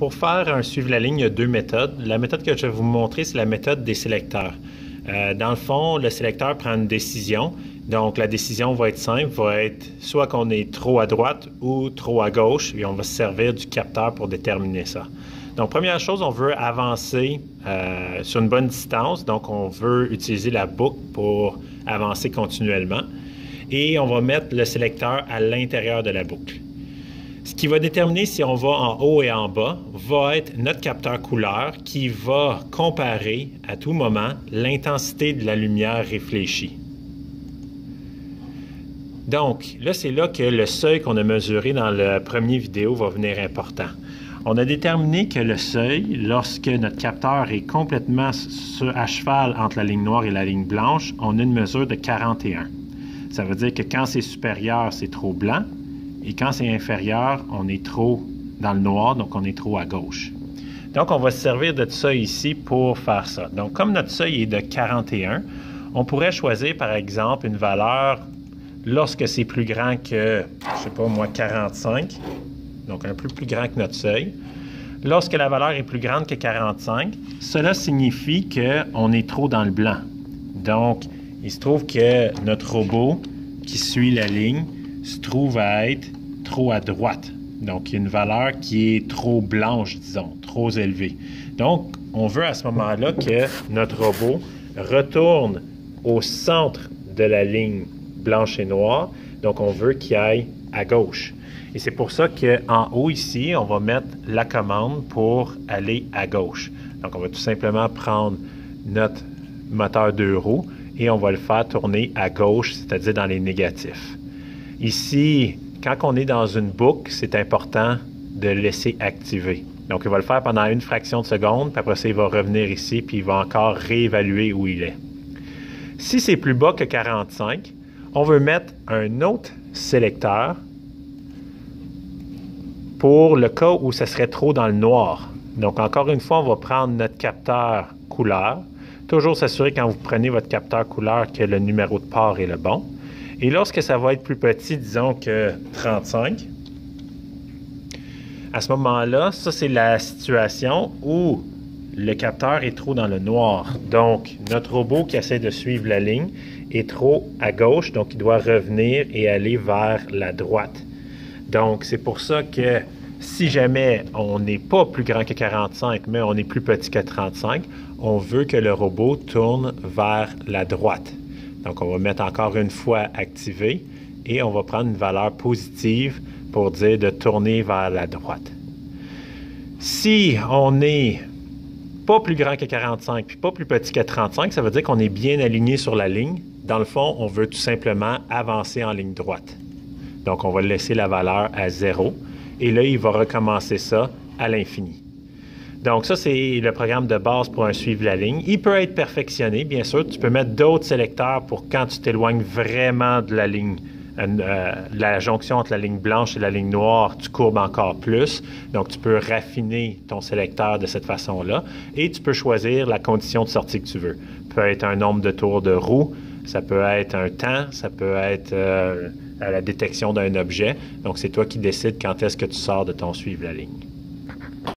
pour faire un suivre la ligne, il y a deux méthodes. La méthode que je vais vous montrer, c'est la méthode des sélecteurs. Dans le fond, le sélecteur prend une décision. Donc, la décision va être simple, va être soit qu'on est trop à droite ou trop à gauche, et on va se servir du capteur pour déterminer ça. Donc, première chose, on veut avancer sur une bonne distance. Donc, on veut utiliser la boucle pour avancer continuellement. Et on va mettre le sélecteur à l'intérieur de la boucle. Ce qui va déterminer si on va en haut et en bas va être notre capteur couleur qui va comparer à tout moment l'intensité de la lumière réfléchie. Donc, là, c'est là que le seuil qu'on a mesuré dans la première vidéo va venir important. On a déterminé que le seuil, lorsque notre capteur est complètement à cheval entre la ligne noire et la ligne blanche, on a une mesure de 41. Ça veut dire que quand c'est supérieur, c'est trop blanc, et quand c'est inférieur, on est trop dans le noir, donc on est trop à gauche. Donc, on va se servir de ça ici pour faire ça. Donc, comme notre seuil est de 41, on pourrait choisir, par exemple, une valeur lorsque c'est plus grand que, je sais pas moi, 45, donc un peu plus grand que notre seuil. Lorsque la valeur est plus grande que 45, cela signifie qu'on est trop dans le blanc. Donc, il se trouve que notre robot qui suit la ligne se trouve à être trop à droite. Donc, il y a une valeur qui est trop blanche, disons, trop élevée. Donc, on veut à ce moment-là que notre robot retourne au centre de la ligne blanche et noire. Donc, on veut qu'il aille à gauche. Et c'est pour ça qu'en haut ici, on va mettre la commande pour aller à gauche. Donc, on va tout simplement prendre notre moteur 2 roues et on va le faire tourner à gauche, c'est-à-dire dans les négatifs. Ici, quand on est dans une boucle, c'est important de le laisser activer. Donc, il va le faire pendant une fraction de seconde, puis après ça, il va revenir ici, puis il va encore réévaluer où il est. Si c'est plus bas que 45, on veut mettre un autre sélecteur pour le cas où ça serait trop dans le noir. Donc, encore une fois, on va prendre notre capteur couleur. Toujours s'assurer quand vous prenez votre capteur couleur que le numéro de port est le bon. Et lorsque ça va être plus petit, disons que 35, à ce moment-là, ça c'est la situation où le capteur est trop dans le noir. Donc, notre robot qui essaie de suivre la ligne est trop à gauche, donc il doit revenir et aller vers la droite. Donc, c'est pour ça que si jamais on n'est pas plus grand que 45, mais on est plus petit que 35, on veut que le robot tourne vers la droite. Donc, on va mettre encore une fois activé et on va prendre une valeur positive pour dire de tourner vers la droite. Si on n'est pas plus grand que 45 puis pas plus petit que 35, ça veut dire qu'on est bien aligné sur la ligne. Dans le fond, on veut tout simplement avancer en ligne droite. Donc, on va laisser la valeur à 0 et là, il va recommencer ça à l'infini. Donc, ça, c'est le programme de base pour un suivre la ligne. Il peut être perfectionné, bien sûr. Tu peux mettre d'autres sélecteurs pour quand tu t'éloignes vraiment de la ligne, la jonction entre la ligne blanche et la ligne noire, tu courbes encore plus. Donc, tu peux raffiner ton sélecteur de cette façon-là et tu peux choisir la condition de sortie que tu veux. Ça peut être un nombre de tours de roue, ça peut être un temps, ça peut être la détection d'un objet. Donc, c'est toi qui décides quand est-ce que tu sors de ton suivre la ligne.